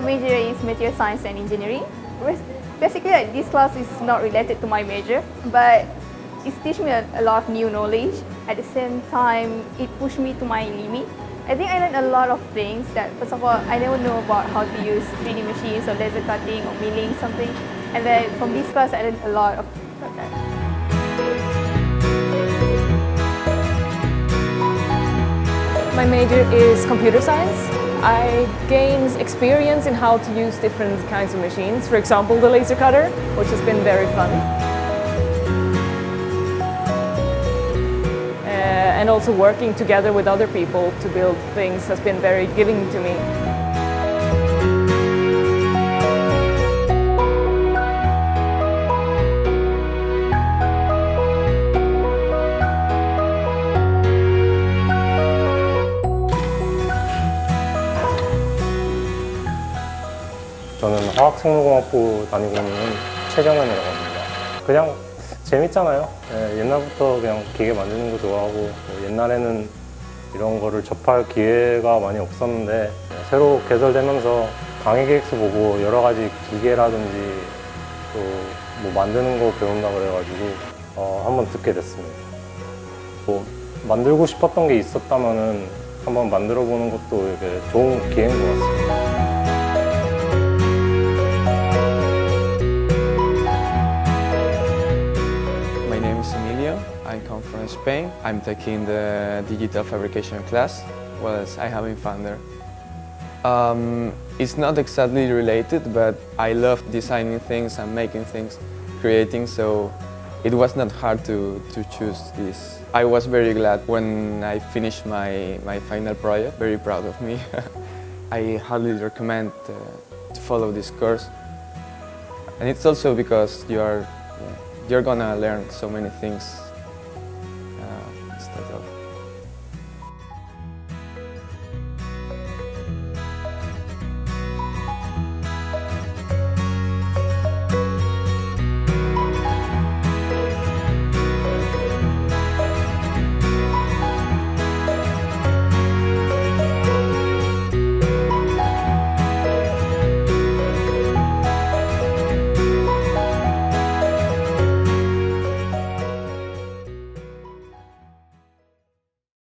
major is material science and engineering. Basically, like, this class is not related to my major, but it teaches me a lot of new knowledge. At the same time, it pushed me to my limit. I think I learned a lot of things that, first of all, I never know about how to use 3D machines or laser cutting or milling something. And then from this class, I learned a lot of that. My major is computer science. I gained experience in how to use different kinds of machines, for example the laser cutter, which has been very fun. And also working together with other people to build things has been very giving to me. 저는 화학생물공학부 다니고 있는 최정현이라고 합니다. 그냥 재밌잖아요. 옛날부터 그냥 기계 만드는 거 좋아하고 옛날에는 이런 거를 접할 기회가 많이 없었는데 새로 개설되면서 강의계획서 보고 여러 가지 기계라든지 또 뭐 만드는 거 배운다 그래가지고 한번 듣게 됐습니다. 뭐 만들고 싶었던 게 있었다면은 한번 만들어 보는 것도 이렇게 좋은 기회인 것 같습니다. I come from Spain. I'm taking the digital fabrication class, well as I haven't found there. It's not exactly related, but I love designing things and making things, creating, so it was not hard to choose this. I was very glad when I finished my final project, very proud of me. I highly recommend to follow this course. And it's also because you're gonna learn so many things